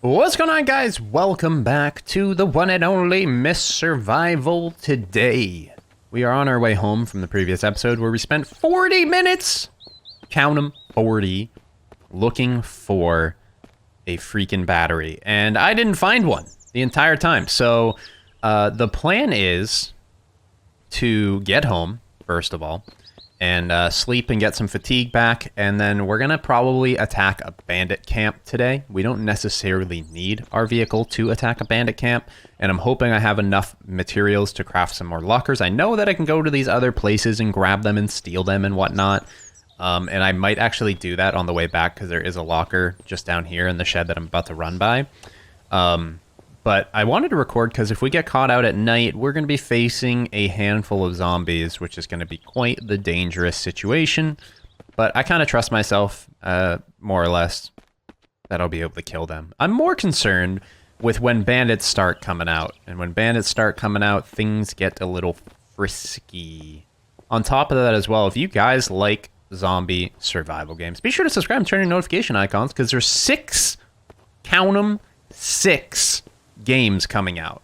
What's going on, guys? Welcome back to the one and only Miss Survival. Today, we are on our way home from the previous episode where we spent 40 minutes, count them, 40, looking for a freaking battery. And I didn't find one the entire time. So the plan is to get home, first of all, and sleep and get some fatigue back, and then we're gonna probably attack a bandit camp today. We don't necessarily need our vehicle to attack a bandit camp, and I'm hoping I have enough materials to craft some more lockers. I know that I can go to these other places and grab them and steal them and whatnot, and I might actually do that on the way back because there is a locker just down here in the shed that I'm about to run by. But I wanted to record because if we get caught out at night, we're going to be facing a handful of zombies, which is going to be quite the dangerous situation. But I kind of trust myself, more or less, that I'll be able to kill them. I'm more concerned with when bandits start coming out. And when bandits start coming out, things get a little frisky. On top of that as well, if you guys like zombie survival games, be sure to subscribe and turn your notification icons because there's 6, count them, 6 games coming out,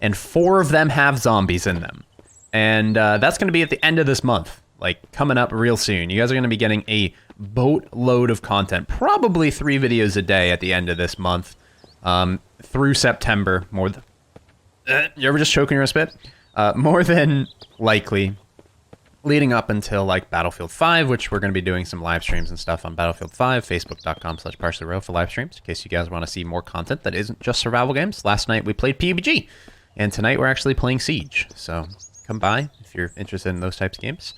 and 4 of them have zombies in them, and that's going to be at the end of this month, like coming up real soon. You guys are going to be getting a boatload of content, probably 3 videos a day at the end of this month, through September. More than you ever just choking your spit? More than likely, leading up until like Battlefield 5, which we're going to be doing some live streams and stuff on Battlefield 5, facebook.com/parsleyrow for live streams, in case you guys want to see more content that isn't just survival games. Last night we played PUBG, and tonight we're actually playing Siege, so come by if you're interested in those types of games.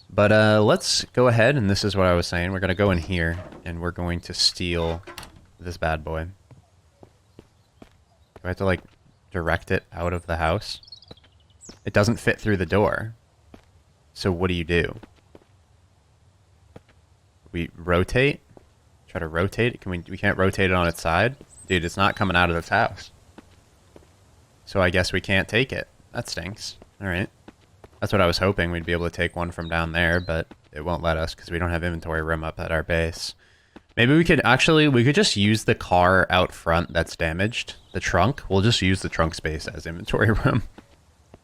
But let's go ahead, and this is what I was saying. We're going to go in here, and we're going to steal this bad boy. Do I have to, like, direct it out of the house? It doesn't fit through the door. So what do? We rotate? Try to rotate it? We can't rotate it on its side? Dude, it's not coming out of this house. So I guess we can't take it. That stinks. Alright. That's what I was hoping. We'd be able to take one from down there, but it won't let us because we don't have inventory room up at our base. Maybe we could just use the car out front that's damaged. The trunk. We'll just use the trunk space as inventory room.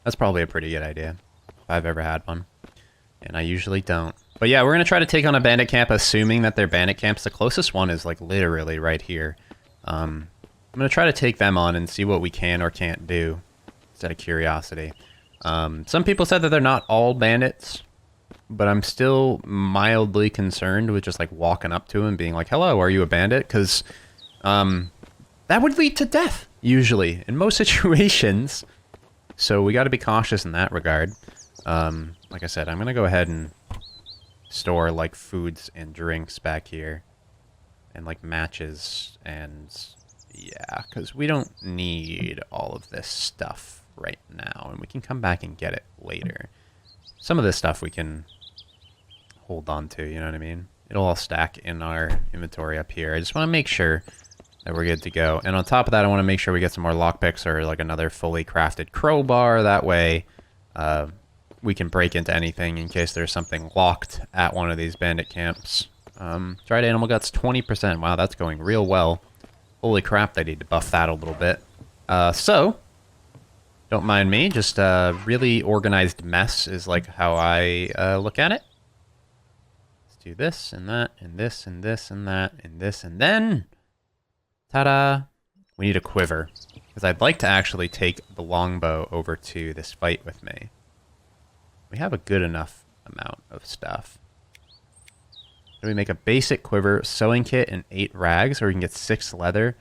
That's probably a pretty good idea. If I've ever had one. And I usually don't. But yeah, we're going to try to take on a bandit camp, assuming that they're bandit camps. The closest one is like literally right here. I'm going to try to take them on and see what we can or can't do, just out of curiosity. Some people said that they're not all bandits, but I'm still mildly concerned with just like walking up to them and being like, hello, are you a bandit? Because that would lead to death, usually, in most situations. So we got to be cautious in that regard. Like I said, I'm going to go ahead and store, like, foods and drinks back here. And, like, matches and, yeah, because we don't need all of this stuff right now. And we can come back and get it later. Some of this stuff we can hold on to, you know what I mean? It'll all stack in our inventory up here. I just want to make sure that we're good to go. And on top of that, I want to make sure we get some more lockpicks or, like, another fully crafted crowbar. That way, we can break into anything in case there's something locked at one of these bandit camps. Dried animal guts, 20%. Wow, that's going real well. Holy crap, they need to buff that a little bit. So, don't mind me. Just a really organized mess is like how I look at it. Let's do this and that and this and this and that and this and then... Ta-da! We need a quiver. Because I'd like to actually take the longbow over to this fight with me. We have a good enough amount of stuff. So we make a basic quiver, sewing kit, and 8 rags, or we can get 6 leather.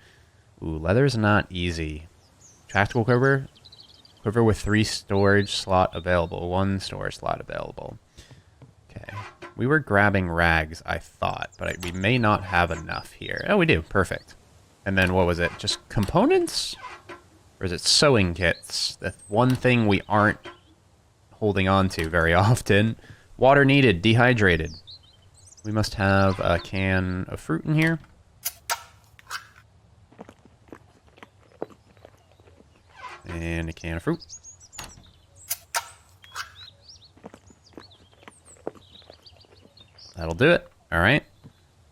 Ooh, leather's not easy. Tactical quiver. Quiver with 3 storage slot available. 1 storage slot available. Okay. We were grabbing rags, I thought, but we may not have enough here. Oh, we do. Perfect. And then what was it? Just components? Or is it sewing kits? The one thing we aren't holding on to very often. Water needed, dehydrated. We must have a can of fruit in here. And a can of fruit. That'll do it. All right.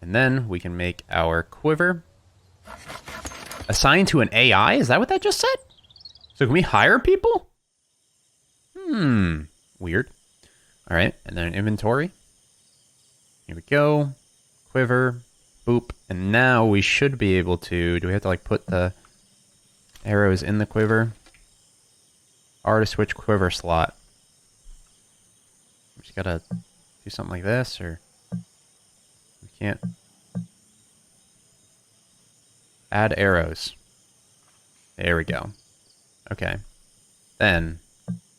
And then we can make our quiver. Assigned to an AI? Is that what that just said? So can we hire people? Weird. All right, and then inventory. Here we go. Quiver. Boop. And now we should be able to... Do we have to, like, put the arrows in the quiver? R to switch quiver slot. We just gotta do something like this, or... We can't... Add arrows. There we go. Okay. Then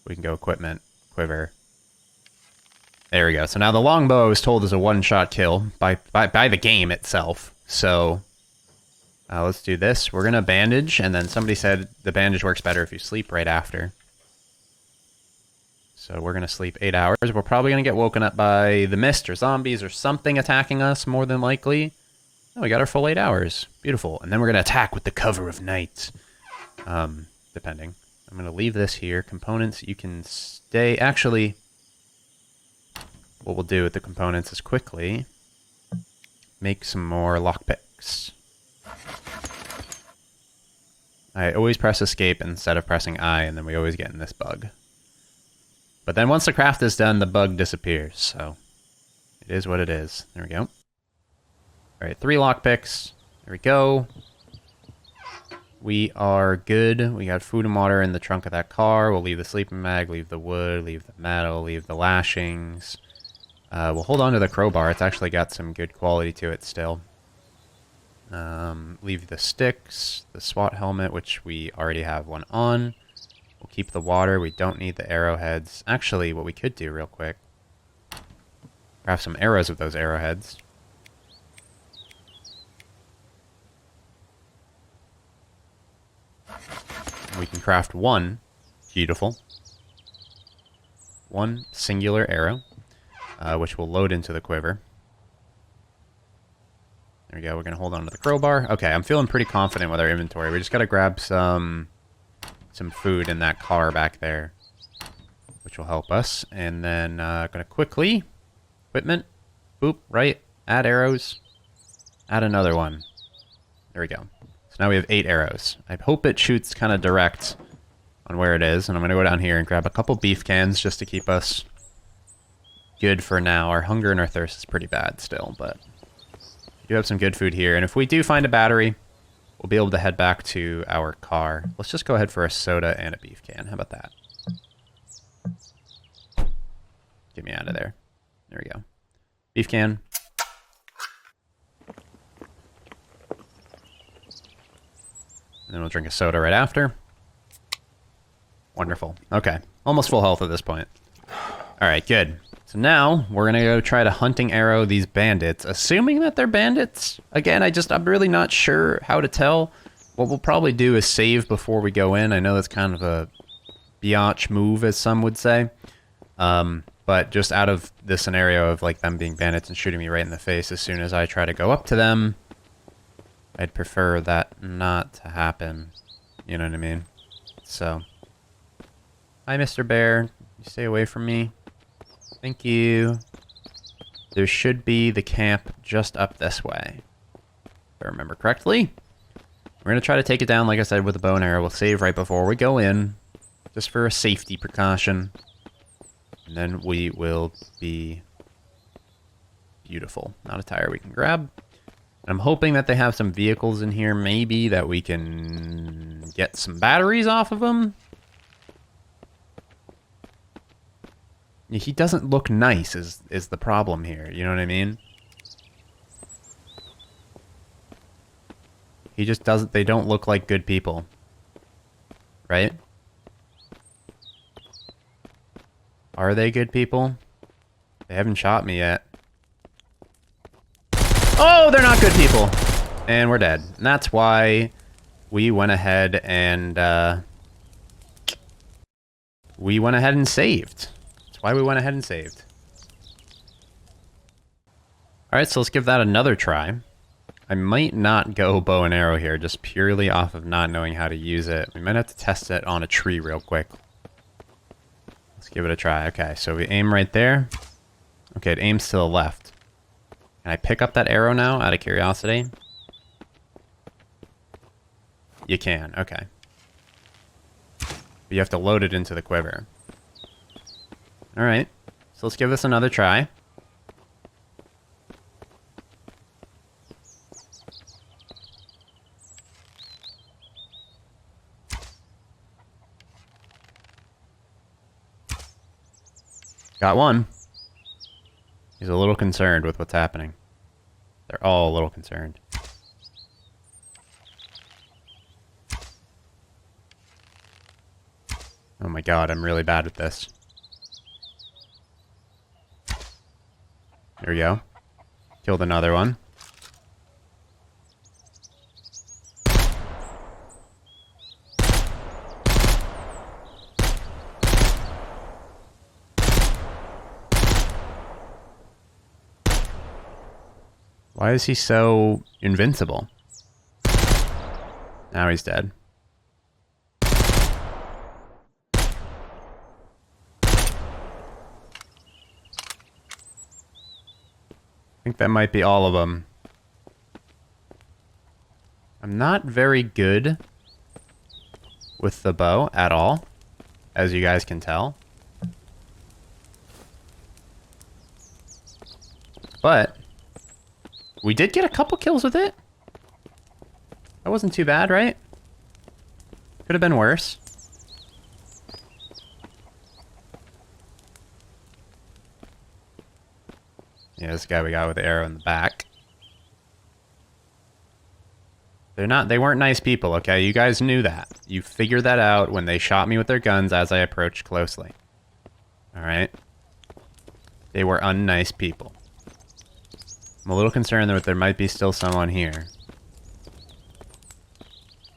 we can go equipment, quiver. There we go. So now the longbow I was told is a one-shot kill by the game itself. So let's do this. We're going to bandage, and then somebody said the bandage works better if you sleep right after. So we're going to sleep 8 hours. We're probably going to get woken up by the mist or zombies or something attacking us, more than likely. Oh, we got our full 8 hours. Beautiful. And then we're going to attack with the cover of night. Depending. I'm going to leave this here. Components, you can stay. Actually, what we'll do with the components is quickly make some more lockpicks. I always press escape instead of pressing I, and then we always get in this bug. But then once the craft is done, the bug disappears. So it is what it is. There we go. All right, 3 lockpicks. There we go. We are good. We got food and water in the trunk of that car. We'll leave the sleeping bag, leave the wood, leave the metal, leave the lashings. We'll hold on to the crowbar. It's actually got some good quality to it still. Leave the sticks, the SWAT helmet, which we already have one on. We'll keep the water. We don't need the arrowheads. Actually, what we could do real quick, craft some arrows with those arrowheads. We can craft one, beautiful, one singular arrow, which will load into the quiver. There we go. We're going to hold on to the crowbar. Okay, I'm feeling pretty confident with our inventory. We just got to grab some food in that car back there, which will help us. And then going to quickly, equipment, boop, right, add arrows, add another one. There we go. So now we have 8 arrows. I hope it shoots kind of direct on where it is. And I'm going to go down here and grab a couple beef cans just to keep us good for now. Our hunger and our thirst is pretty bad still, but we do have some good food here. And if we do find a battery, we'll be able to head back to our car. Let's just go ahead for a soda and a beef can. How about that? Get me out of there. There we go. Beef can. And then we'll drink a soda right after. Wonderful. Okay. Almost full health at this point. Alright, good. So now, we're gonna go try to hunting arrow these bandits, assuming that they're bandits. Again, I'm really not sure how to tell. What we'll probably do is save before we go in. I know that's kind of a biatch move, as some would say. But just out of the scenario of like them being bandits and shooting me right in the face as soon as I try to go up to them, I'd prefer that not to happen. You know what I mean? So, hi, Mr. Bear. You stay away from me. Thank you. There should be the camp just up this way, if I remember correctly. We're going to try to take it down, like I said, with a bow and arrow. We'll save right before we go in, just for a safety precaution. And then we will be beautiful. Not a tire we can grab. I'm hoping that they have some vehicles in here, maybe, that we can get some batteries off of them. He doesn't look nice, is the problem here. You know what I mean? He just doesn't... They don't look like good people. Right? Are they good people? They haven't shot me yet. Oh, they're not good people. And we're dead. And that's why we went ahead and saved. That's why we went ahead and saved. Alright, so let's give that another try. I might not go bow and arrow here, just purely off of not knowing how to use it. We might have to test it on a tree real quick. Let's give it a try. Okay, so we aim right there. Okay, it aims to the left. Can I pick up that arrow now, out of curiosity? You can, okay. But you have to load it into the quiver. Alright, so let's give this another try. Got one. He's a little concerned with what's happening. They're all a little concerned. Oh my god, I'm really bad at this. There we go. Killed another one. Why is he so invincible? Now he's dead. I think that might be all of them. I'm not very good with the bow at all, as you guys can tell. But we did get a couple kills with it. That wasn't too bad, right? Could have been worse. Yeah, this guy we got with the arrow in the back. They weren't nice people, okay? You guys knew that. You figured that out when they shot me with their guns as I approached closely. Alright? They were unnice people. I'm a little concerned that there might be still someone here.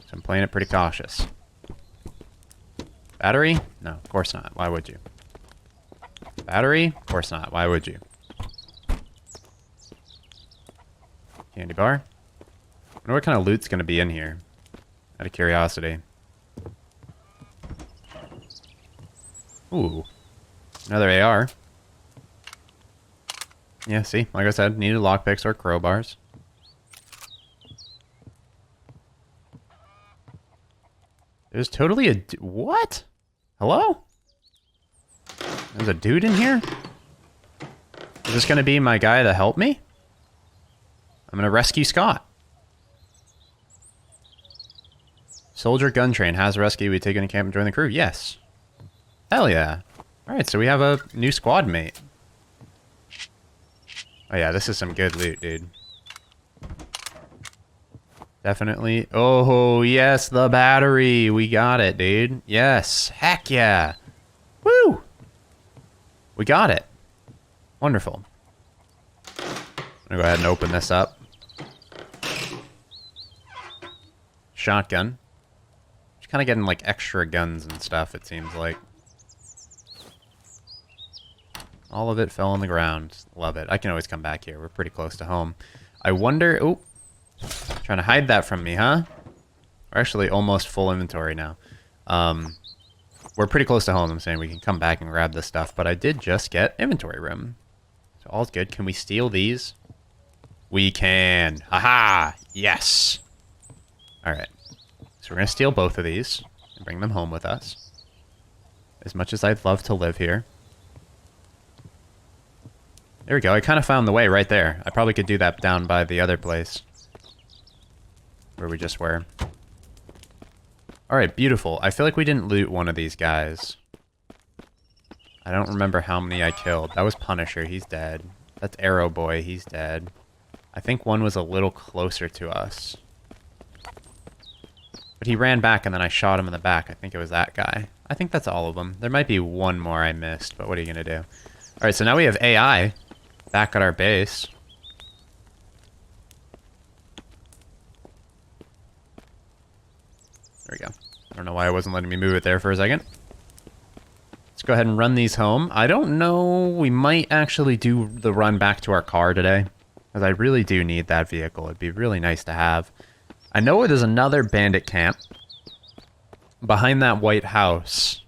So I'm playing it pretty cautious. Battery? No, of course not. Why would you? Battery? Of course not. Why would you? Candy bar? I wonder what kind of loot's going to be in here. Out of curiosity. Ooh. Another AR. Yeah, see? Like I said, needed lockpicks or crowbars. There's totally a... What? Hello? There's a dude in here? Is this going to be my guy to help me? I'm going to rescue Scott. Soldier gun train has rescue. We take in a camp and join the crew. Yes. Hell yeah. Alright, so we have a new squad mate. Oh yeah, this is some good loot, dude. Definitely. Oh, yes, the battery. We got it, dude. Yes. Heck yeah. Woo! We got it. Wonderful. I'm gonna go ahead and open this up. Shotgun. Just kind of getting like extra guns and stuff, it seems like. All of it fell on the ground. Love it. I can always come back here. We're pretty close to home. I wonder... Oh, trying to hide that from me, huh? We're actually almost full inventory now. We're pretty close to home. I'm saying we can come back and grab this stuff. But I did just get inventory room. So all's good. Can we steal these? We can. Haha! Yes! Alright. So we're going to steal both of these and bring them home with us. As much as I'd love to live here. There we go. I kind of found the way right there. I probably could do that down by the other place. Where we just were. Alright, beautiful. I feel like we didn't loot one of these guys. I don't remember how many I killed. That was Punisher. He's dead. That's Arrow Boy. He's dead. I think one was a little closer to us. But he ran back and then I shot him in the back. I think it was that guy. I think that's all of them. There might be one more I missed, but what are you going to do? Alright, so now we have AI back at our base. There we go. I don't know why it wasn't letting me move it there for a second. Let's go ahead and run these home. I don't know. We might actually do the run back to our car today. Because I really do need that vehicle. It'd be really nice to have. I know there's another bandit camp behind that white house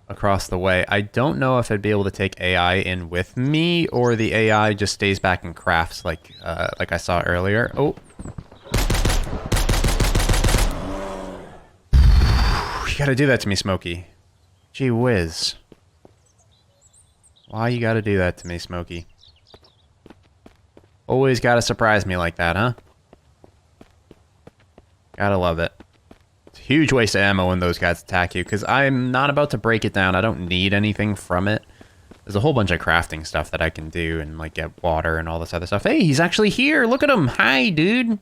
across the way. I don't know if I'd be able to take AI in with me, or the AI just stays back and crafts like I saw earlier. Oh. gotta do that to me, Smokey? Gee whiz. Why you gotta do that to me, Smokey? Always gotta surprise me like that, huh? Gotta love it. It's a huge waste of ammo when those guys attack you, because I'm not about to break it down. I don't need anything from it. There's a whole bunch of crafting stuff that I can do and, like, get water and all this other stuff. Hey, he's actually here! Look at him! Hi, dude!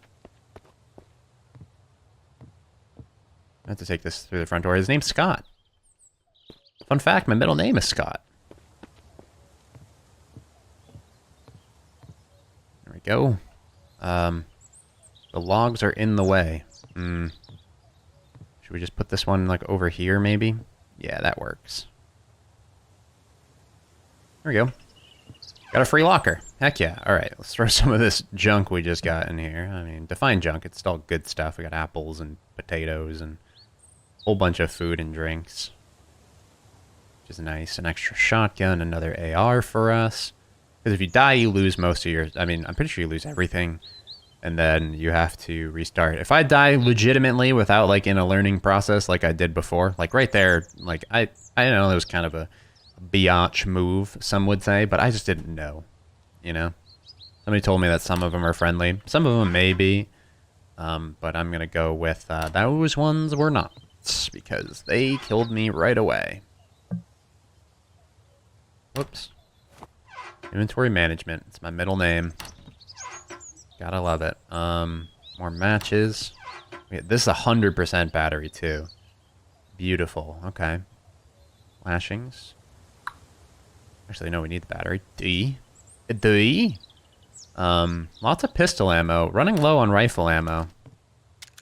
I have to take this through the front door. His name's Scott. Fun fact, my middle name is Scott. There we go. The logs are in the way. Should we just put this one, like, over here, maybe? Yeah, that works. There we go. Got a free locker. Heck yeah. Alright, let's throw some of this junk we just got in here. I mean, define junk. It's still good stuff. We got apples and potatoes and a whole bunch of food and drinks. Which is nice. An extra shotgun, another AR for us. Because if you die, you lose most of your... I mean, I'm pretty sure you lose everything. And then you have to restart. If I die legitimately without, like, in a learning process like I did before, like, right there, like, I know it was kind of a biatch move, some would say, but I just didn't know, you know? Somebody told me that some of them are friendly. Some of them may be, but I'm going to go with those ones were not, because they killed me right away. Whoops. Inventory management. It's my middle name. Gotta love it. More matches. This is 100% battery, too. Beautiful. Okay. Lashings. Actually, no, we need the battery. D. Lots of pistol ammo. Running low on rifle ammo.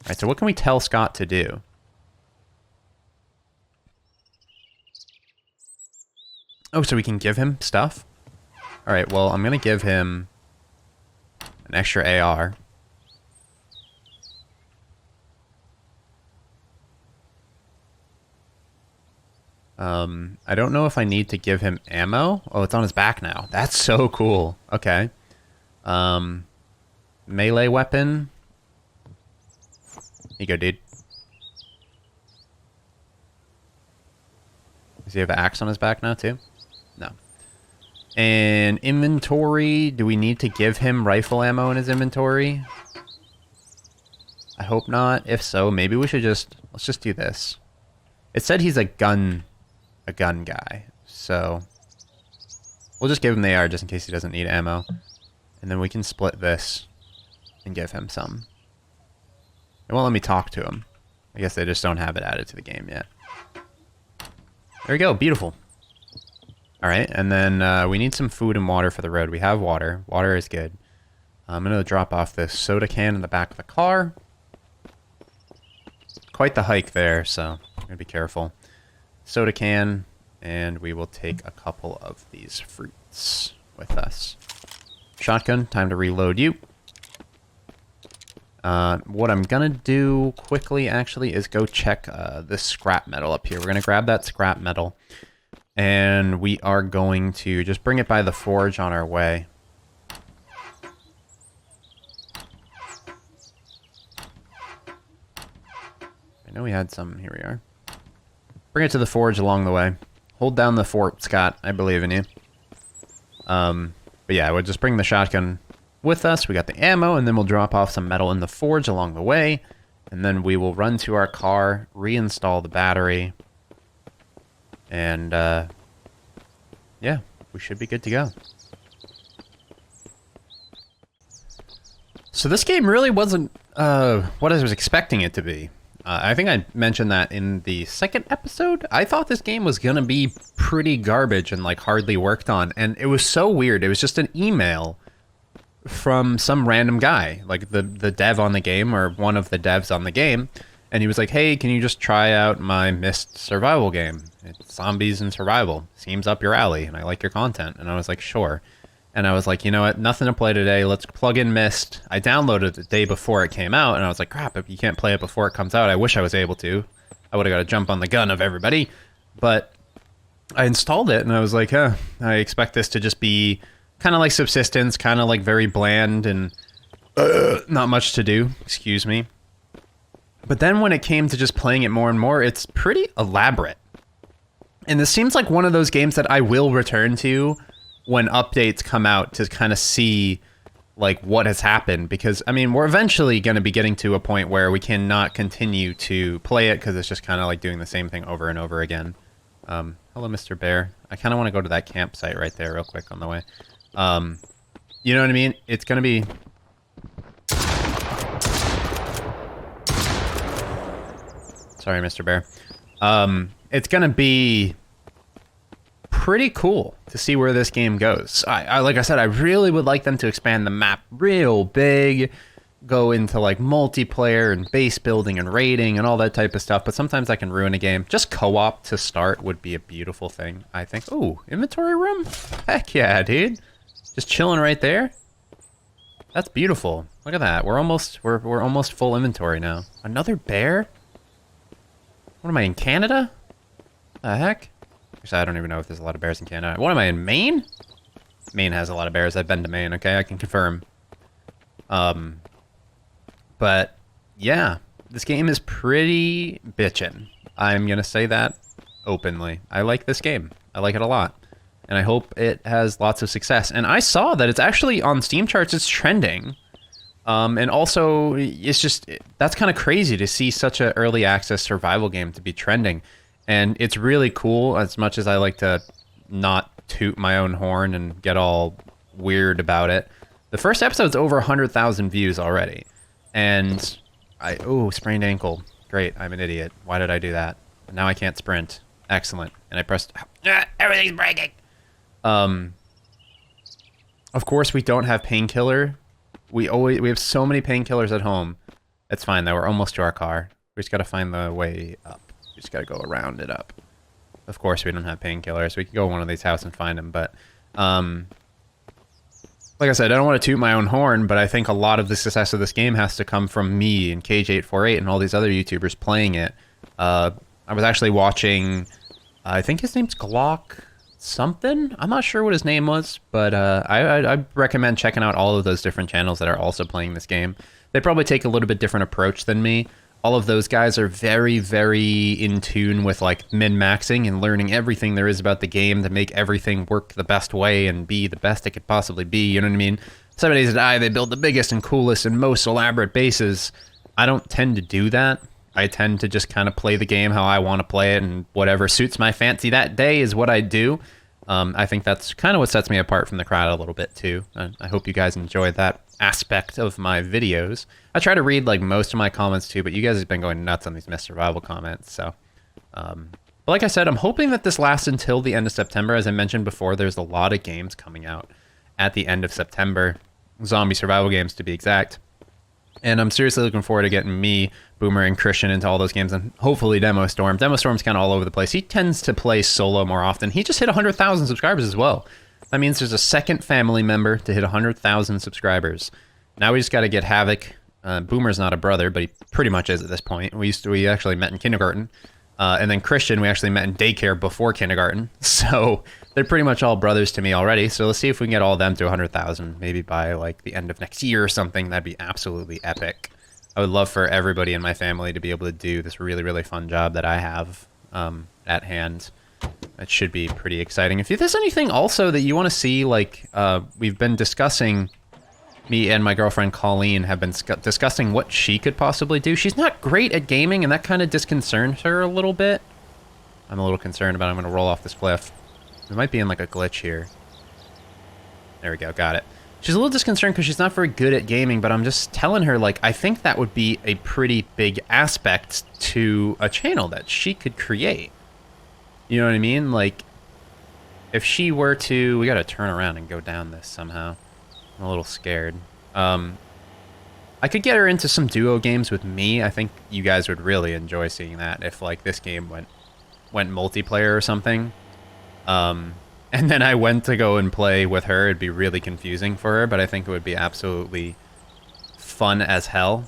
Alright, so what can we tell Scott to do? Oh, so we can give him stuff? Alright, well, I'm gonna give him an extra AR. I don't know if I need to give him ammo. Oh, it's on his back now. That's so cool. Okay. Melee weapon. Here you go, dude. Does he have an axe on his back now, too? No. And inventory. Do we need to give him rifle ammo in his inventory? I hope not. If so, maybe we should just... Let's just do this. It said he's a gun guy. So... We'll just give him the AR just in case he doesn't need ammo. And then we can split this and give him some. It won't let me talk to him. I guess they just don't have it added to the game yet. There we go. Beautiful. Alright, and then we need some food and water for the road. We have water. Water is good. I'm going to drop off this soda can in the back of the car. Quite the hike there, so I'm going to be careful. Soda can, and we will take a couple of these fruits with us. Shotgun, time to reload you. What I'm going to do quickly, actually, is go check this scrap metal up here. We're going to grab that scrap metal. And we are going to just bring it by the forge on our way. I know we had some. Here we are. Bring it to the forge along the way. Hold down the fort, Scott. I believe in you. But yeah, we'll just bring the shotgun with us. We got the ammo, and then we'll drop off some metal in the forge along the way. And then we will run to our car, reinstall the battery. And, yeah, we should be good to go. So this game really wasn't, what I was expecting it to be. I think I mentioned that in the second episode. I thought this game was gonna be pretty garbage and, like, hardly worked on. And it was so weird. It was just an email from some random guy, like the dev on the game, or one of the devs on the game. And he was like, hey, can you just try out my Myst survival game? It's zombies and survival. Seems up your alley, and I like your content. And I was like, sure. And I was like, you know what? Nothing to play today. Let's plug in Myst. I downloaded it the day before it came out, and I was like, crap, if you can't play it before it comes out, I wish I was able to. I would have got to jump on the gun of everybody. But I installed it, and I was like, I expect this to just be kind of like Subsistence, kind of like very bland and not much to do. Excuse me. But then when it came to just playing it more and more, it's pretty elaborate. And this seems like one of those games that I will return to when updates come out to kind of see like what has happened, because I mean we're eventually going to be getting to a point where we cannot continue to play it because it's just kind of like doing the same thing over and over again. Hello, Mr. Bear. I kind of want to go to that campsite right there real quick on the way. You know what I mean? It's going to be... Sorry, Mr. Bear. It's going to be pretty cool to see where this game goes. Like I said, I really would like them to expand the map real big, go into like multiplayer and base building and raiding and all that type of stuff, but sometimes that can ruin a game. Just co-op to start would be a beautiful thing, I think. Ooh, inventory room? Heck yeah, dude. Just chilling right there. That's beautiful. Look at that. We're almost full inventory now. Another bear? What am I, in Canada? The heck? Actually, I don't even know if there's a lot of bears in Canada. What am I, in Maine? Maine has a lot of bears. I've been to Maine, okay? I can confirm. But, yeah. This game is pretty bitchin'. I'm gonna say that openly. I like this game. I like it a lot. And I hope it has lots of success. And I saw that it's actually on Steam charts, it's trending. And also, it's just, that's kind of crazy to see such an early access survival game to be trending. And it's really cool, as much as I like to not toot my own horn and get all weird about it. The first episode's over 100,000 views already. And oh, sprained ankle. Great, I'm an idiot. Why did I do that? Now I can't sprint. Excellent. And I pressed, everything's breaking. Of course, we don't have painkiller. We have so many painkillers at home. It's fine though, we're almost to our car. We just gotta find the way up. We just gotta go around it up. Of course we don't have painkillers. We could go to one of these houses and find them, but like I said, I don't want to toot my own horn, but I think a lot of the success of this game has to come from me and Cage848 and all these other YouTubers playing it. I was actually watching, I think his name's Glock something? I'm not sure what his name was, but I recommend checking out all of those different channels that are also playing this game. They probably take a little bit different approach than me. All of those guys are very, very in tune with like min-maxing and learning everything there is about the game to make everything work the best way and be the best it could possibly be, you know what I mean? 7 Days to Die, they build the biggest and coolest and most elaborate bases. I don't tend to do that. I tend to just kind of play the game how I want to play it, and whatever suits my fancy that day is what I do. I think that's kind of what sets me apart from the crowd a little bit too. I hope you guys enjoy that aspect of my videos. I try to read like most of my comments too, but you guys have been going nuts on these Missed Survival comments, so. But like I said, I'm hoping that this lasts until the end of September. As I mentioned before, there's a lot of games coming out at the end of September. Zombie survival games to be exact. And I'm seriously looking forward to getting me, Boomer, and Christian into all those games, and hopefully Demo Storm. Demo Storm's kind of all over the place. He tends to play solo more often. He just hit 100,000 subscribers as well. That means there's a second family member to hit 100,000 subscribers. Now we just got to get Havoc. Boomer's not a brother, but he pretty much is at this point. We actually met in kindergarten. And then Christian, we actually met in daycare before kindergarten. So they're pretty much all brothers to me already. So let's see if we can get all of them to 100,000, maybe by like the end of next year or something. That'd be absolutely epic. I would love for everybody in my family to be able to do this really, really fun job that I have at hand. It should be pretty exciting. If there's anything also that you want to see, like we've been discussing, me and my girlfriend Colleen have been discussing what she could possibly do. She's not great at gaming, and that kind of disconcerts her a little bit. I'm a little concerned about I'm going to roll off this cliff. We might be in like a glitch here. There we go, got it. She's a little disconcerted because she's not very good at gaming, but I'm just telling her, like, I think that would be a pretty big aspect to a channel that she could create. You know what I mean? Like, if she were to... We gotta turn around and go down this somehow. I'm a little scared. I could get her into some duo games with me. I think you guys would really enjoy seeing that if, like, this game went multiplayer or something. And then I went to go and play with her. It'd be really confusing for her, but I think it would be absolutely fun as hell.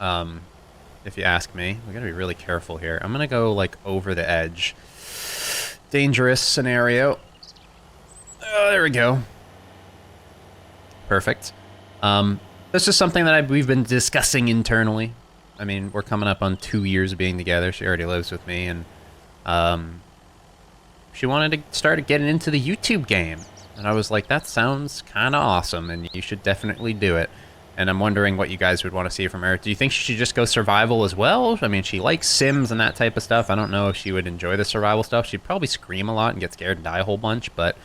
If you ask me. We gotta be really careful here. I'm gonna go, like, over the edge. Dangerous scenario. Oh, there we go. Perfect. That's just something that we've been discussing internally. I mean, we're coming up on 2 years of being together. She already lives with me, and she wanted to start getting into the YouTube game. And I was like, that sounds kind of awesome, and you should definitely do it. And I'm wondering what you guys would want to see from her. Do you think she should just go survival as well? I mean, she likes Sims and that type of stuff. I don't know if she would enjoy the survival stuff. She'd probably scream a lot and get scared and die a whole bunch, but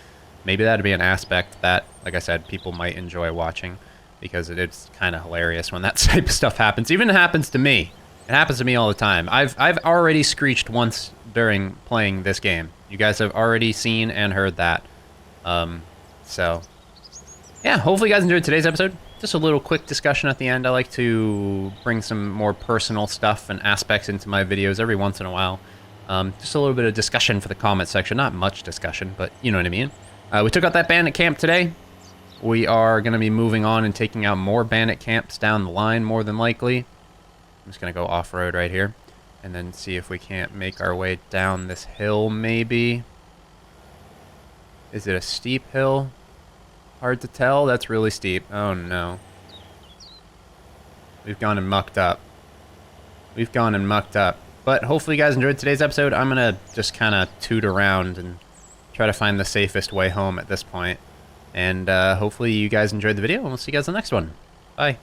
maybe that'd be an aspect that, like I said, people might enjoy watching, because it is kind of hilarious when that type of stuff happens. Even happens to me. It happens to me all the time. I've already screeched once during playing this game. You guys have already seen and heard that. So, yeah, hopefully you guys enjoyed today's episode. Just a little quick discussion at the end. I like to bring some more personal stuff and aspects into my videos every once in a while. Just a little bit of discussion for the comment section. Not much discussion, but you know what I mean. We took out that bandit camp today. We are going to be moving on and taking out more bandit camps down the line, more than likely. I'm just going to go off-road right here, and then see if we can't make our way down this hill, maybe. Is it a steep hill? Hard to tell. That's really steep. Oh, no. We've gone and mucked up. We've gone and mucked up. But hopefully you guys enjoyed today's episode. I'm going to just kind of toot around and try to find the safest way home at this point. And hopefully you guys enjoyed the video, and we'll see you guys in the next one. Bye.